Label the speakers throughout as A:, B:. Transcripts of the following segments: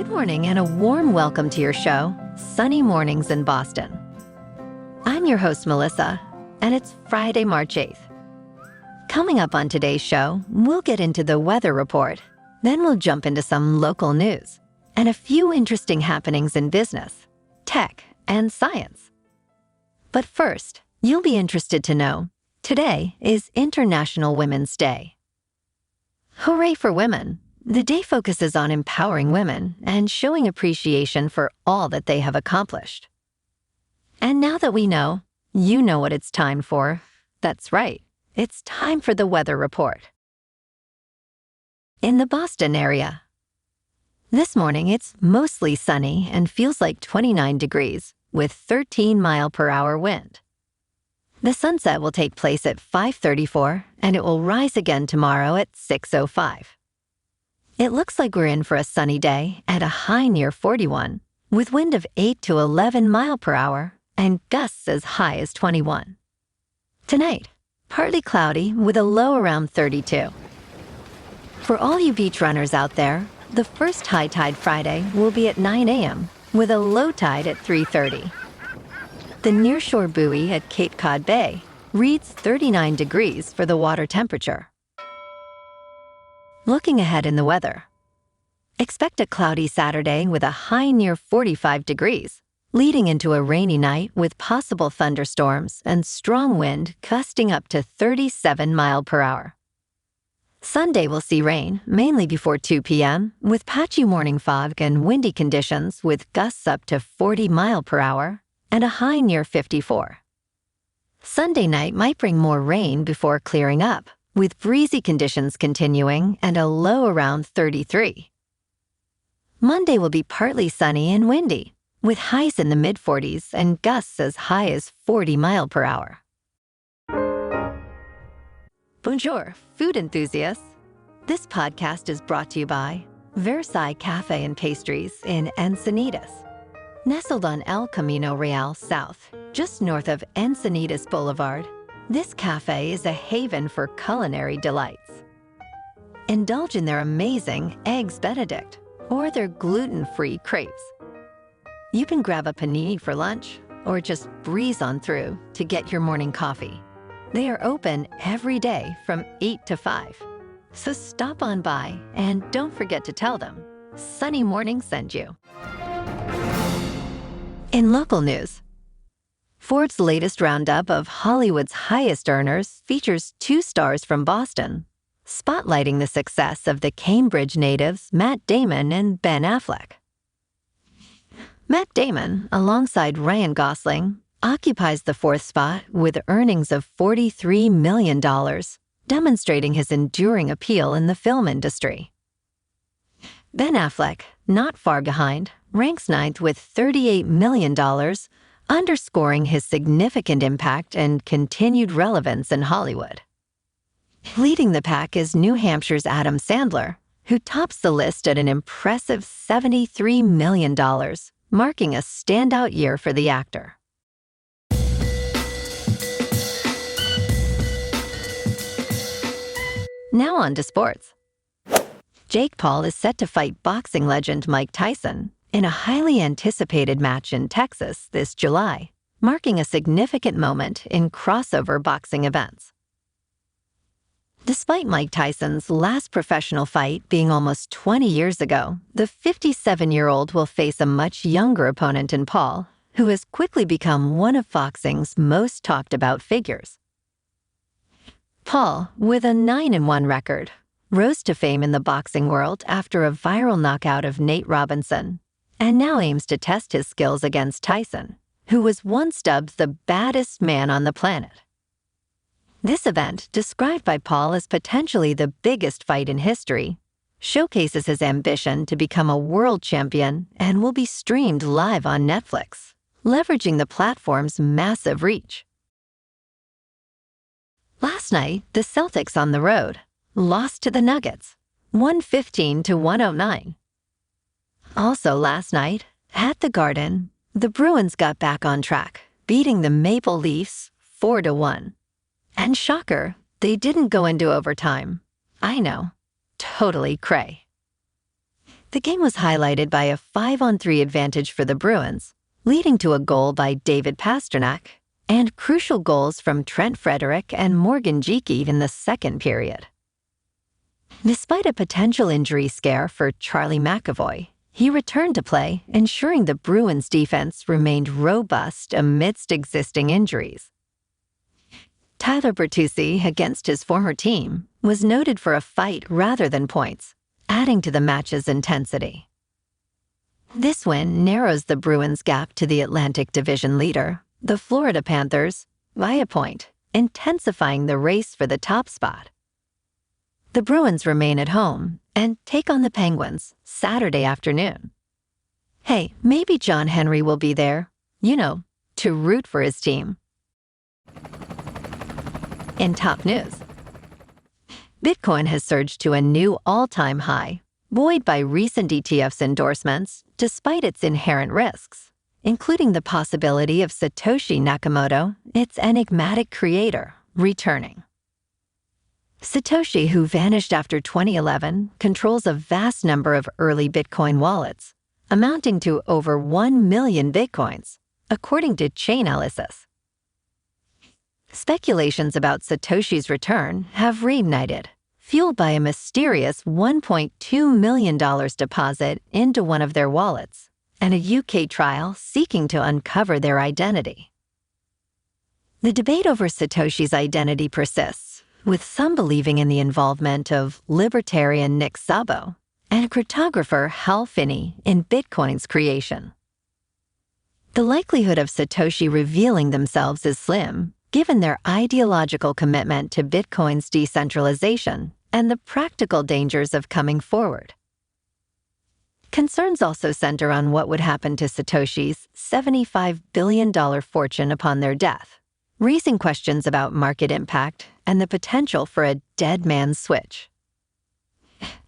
A: Good morning and a warm welcome to your show, Sunny Mornings in Boston. I'm your host, Melissa, and it's Friday, March 8th. Coming up on today's show, we'll get into the weather report, then we'll jump into some local news, and a few interesting happenings in business, tech, and science. But first, you'll be interested to know, today is International Women's Day. Hooray for women! The day focuses on empowering women and showing appreciation for all that they have accomplished. And now that we know, you know what it's time for. That's right, it's time for the weather report. In the Boston area. This morning, it's mostly sunny and feels like 29 degrees with 13-mile-per-hour wind. The sunset will take place at 5:34 and it will rise again tomorrow at 6:05. It looks like we're in for a sunny day at a high near 41, with wind of 8 to 11 mile per hour and gusts as high as 21. Tonight, partly cloudy with a low around 32. For all you beach runners out there, the first high tide Friday will be at 9 a.m. with a low tide at 3:30. The nearshore buoy at Cape Cod Bay reads 39 degrees for the water temperature. Looking ahead in the weather. Expect a cloudy Saturday with a high near 45 degrees, leading into a rainy night with possible thunderstorms and strong wind gusting up to 37 mile per hour. Sunday will see rain, mainly before 2 p.m., with patchy morning fog and windy conditions with gusts up to 40 mile per hour and a high near 54. Sunday night might bring more rain before clearing up, with breezy conditions continuing and a low around 33. Monday will be partly sunny and windy, with highs in the mid-40s and gusts as high as 40 mile per hour. Bonjour, food enthusiasts. This podcast is brought to you by Versailles Cafe and Pastries in Encinitas. Nestled on El Camino Real South, just north of Encinitas Boulevard, this cafe is a haven for culinary delights. Indulge in their amazing Eggs Benedict or their gluten-free crepes. You can grab a panini for lunch or just breeze on through to get your morning coffee. They are open every day from 8 to 5. So stop on by and don't forget to tell them Sunny Morning sent you. In local news, Ford's latest roundup of Hollywood's highest earners features 2 stars from Boston, spotlighting the success of the Cambridge natives Matt Damon and Ben Affleck. Matt Damon, alongside Ryan Gosling, occupies the 4th spot with earnings of $43 million, demonstrating his enduring appeal in the film industry. Ben Affleck, not far behind, ranks 9th with $38 million, underscoring his significant impact and continued relevance in Hollywood. Leading the pack is New Hampshire's Adam Sandler, who tops the list at an impressive $73 million, marking a standout year for the actor. Now on to sports. Jake Paul is set to fight boxing legend Mike Tyson in a highly anticipated match in Texas this July, marking a significant moment in crossover boxing events. Despite Mike Tyson's last professional fight being almost 20 years ago, the 57-year-old will face a much younger opponent in Paul, who has quickly become one of boxing's most talked-about figures. Paul, with a 9-1 record, rose to fame in the boxing world after a viral knockout of Nate Robinson, and now aims to test his skills against Tyson, who was once dubbed the baddest man on the planet. This event, described by Paul as potentially the biggest fight in history, showcases his ambition to become a world champion and will be streamed live on Netflix, leveraging the platform's massive reach. Last night, the Celtics on the road lost to the Nuggets, 115 to 109. Also last night, at the Garden, the Bruins got back on track, beating the Maple Leafs 4-1. And shocker, they didn't go into overtime. I know, totally cray. The game was highlighted by a 5-on-3 advantage for the Bruins, leading to a goal by David Pastrnak, and crucial goals from Trent Frederic and Morgan Geekie in the second period. Despite a potential injury scare for Charlie McAvoy, he returned to play, ensuring the Bruins' defense remained robust amidst existing injuries. Tyler Bertuzzi, against his former team, was noted for a fight rather than points, adding to the match's intensity. This win narrows the Bruins' gap to the Atlantic Division leader, the Florida Panthers, by a point, intensifying the race for the top spot. The Bruins remain at home and take on the Penguins Saturday afternoon. Hey, maybe John Henry will be there, to root for his team. In top news, Bitcoin has surged to a new all-time high, buoyed by recent ETFs endorsements despite its inherent risks, including the possibility of Satoshi Nakamoto, its enigmatic creator, returning. Satoshi, who vanished after 2011, controls a vast number of early Bitcoin wallets, amounting to over 1 million Bitcoins, according to Chainalysis. Speculations about Satoshi's return have reignited, fueled by a mysterious $1.2 million deposit into one of their wallets, and a UK trial seeking to uncover their identity. The debate over Satoshi's identity persists, with some believing in the involvement of libertarian Nick Szabo and cryptographer Hal Finney in Bitcoin's creation. The likelihood of Satoshi revealing themselves is slim, given their ideological commitment to Bitcoin's decentralization and the practical dangers of coming forward. Concerns also center on what would happen to Satoshi's $75 billion fortune upon their death, raising questions about market impact and the potential for a dead man's switch.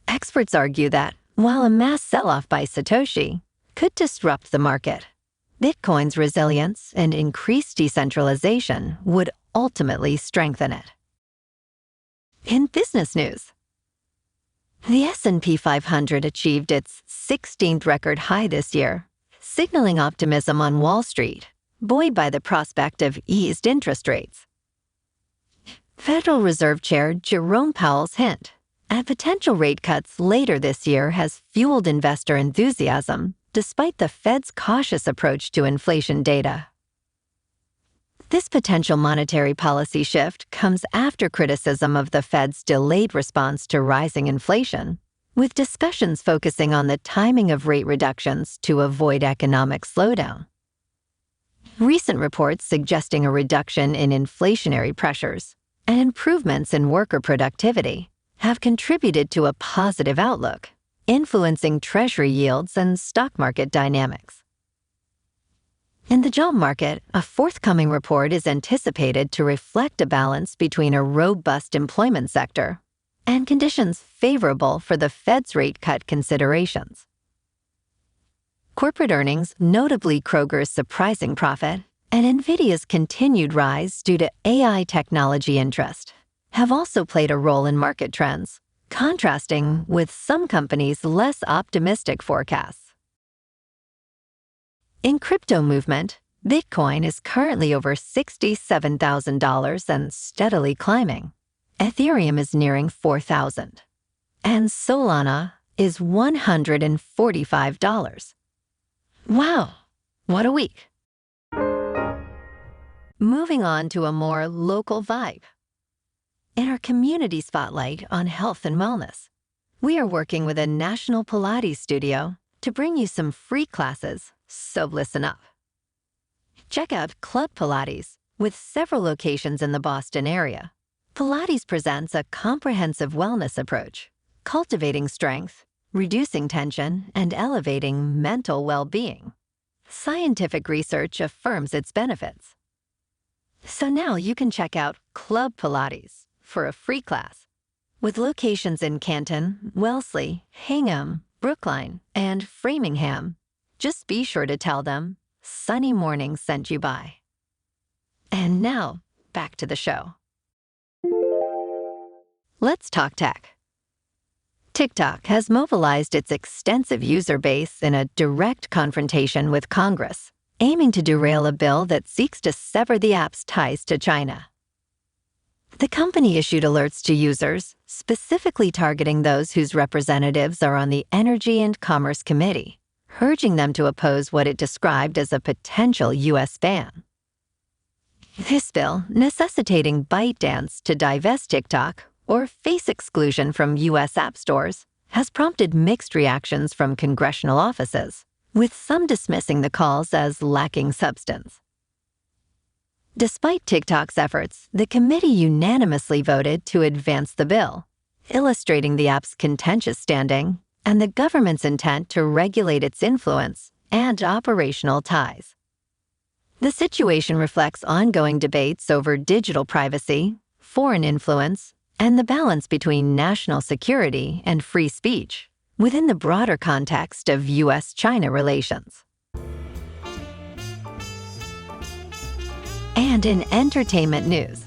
A: Experts argue that, while a mass sell-off by Satoshi could disrupt the market, Bitcoin's resilience and increased decentralization would ultimately strengthen it. In business news, the S&P 500 achieved its 16th record high this year, signaling optimism on Wall Street, buoyed by the prospect of eased interest rates. Federal Reserve Chair Jerome Powell's hint at potential rate cuts later this year has fueled investor enthusiasm, despite the Fed's cautious approach to inflation data. This potential monetary policy shift comes after criticism of the Fed's delayed response to rising inflation, with discussions focusing on the timing of rate reductions to avoid economic slowdown. Recent reports suggesting a reduction in inflationary pressures and improvements in worker productivity have contributed to a positive outlook, influencing Treasury yields and stock market dynamics. In the job market, a forthcoming report is anticipated to reflect a balance between a robust employment sector and conditions favorable for the Fed's rate cut considerations. Corporate earnings, notably Kroger's surprising profit, and NVIDIA's continued rise due to AI technology interest, have also played a role in market trends, contrasting with some companies' less optimistic forecasts. In crypto movement, Bitcoin is currently over $67,000 and steadily climbing. Ethereum is nearing $4,000, and Solana is $145. Wow, what a week! Moving on to a more local vibe. In our community spotlight on health and wellness, we are working with a national Pilates studio to bring you some free classes, so listen up. Check out Club Pilates, with several locations in the Boston area. Pilates presents a comprehensive wellness approach, cultivating strength, reducing tension, and elevating mental well-being. Scientific research affirms its benefits. So now you can check out Club Pilates for a free class. With locations in Canton, Wellesley, Hingham, Brookline, and Framingham, just be sure to tell them Sunny Morning sent you by. And now, back to the show. Let's talk tech. TikTok has mobilized its extensive user base in a direct confrontation with Congress, aiming to derail a bill that seeks to sever the app's ties to China. The company issued alerts to users, specifically targeting those whose representatives are on the Energy and Commerce Committee, urging them to oppose what it described as a potential U.S. ban. This bill, necessitating ByteDance to divest TikTok or face exclusion from U.S. app stores, has prompted mixed reactions from congressional offices, with some dismissing the calls as lacking substance. Despite TikTok's efforts, the committee unanimously voted to advance the bill, illustrating the app's contentious standing and the government's intent to regulate its influence and operational ties. The situation reflects ongoing debates over digital privacy, foreign influence, and the balance between national security and free speech within the broader context of U.S.-China relations. And in entertainment news,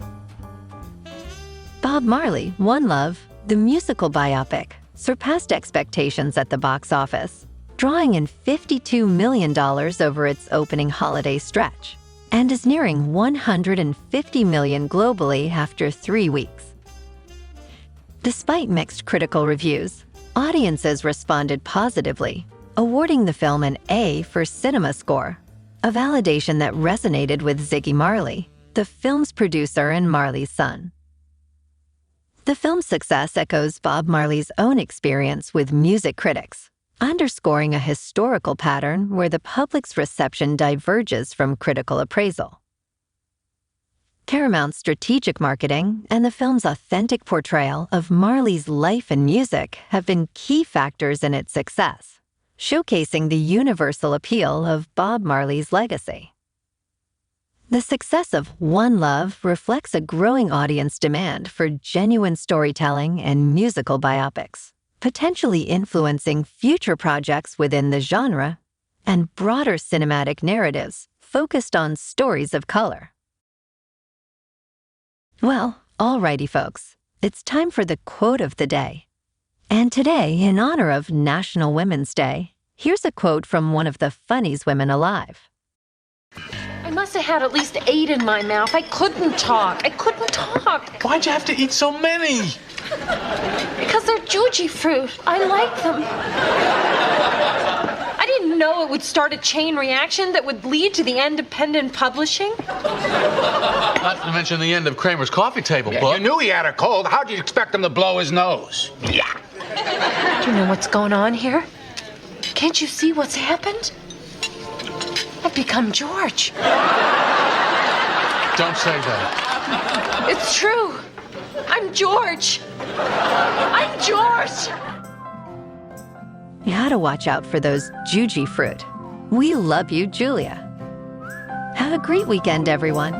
A: Bob Marley, One Love, the musical biopic, surpassed expectations at the box office, drawing in $52 million over its opening holiday stretch, and is nearing $150 million globally after 3 weeks. Despite mixed critical reviews, audiences responded positively, awarding the film an A for Cinema Score, a validation that resonated with Ziggy Marley, the film's producer and Marley's son. The film's success echoes Bob Marley's own experience with music critics, underscoring a historical pattern where the public's reception diverges from critical appraisal. Paramount's strategic marketing and the film's authentic portrayal of Marley's life and music have been key factors in its success, showcasing the universal appeal of Bob Marley's legacy. The success of One Love reflects a growing audience demand for genuine storytelling and musical biopics, potentially influencing future projects within the genre and broader cinematic narratives focused on stories of color. Well, alrighty folks, it's time for the quote of the day. And today, in honor of National Women's Day, here's a quote from one of the funniest women alive.
B: I must have had at least 8 in my mouth. I couldn't talk.
C: Why'd you have to eat so many?
B: Because they're juji fruit. I like them. I didn't know it would start a chain reaction that would lead to the end of pendant publishing.
C: Not to mention the end of Kramer's coffee table book.
D: You knew he had a cold. How'd you expect him to blow his nose? Yeah.
B: Do you know what's going on here? Can't you see what's happened? I've become George.
C: Don't say that.
B: It's true. I'm George. I'm George.
A: You gotta watch out for those juji fruit. We love you, Julia. Have a great weekend, everyone.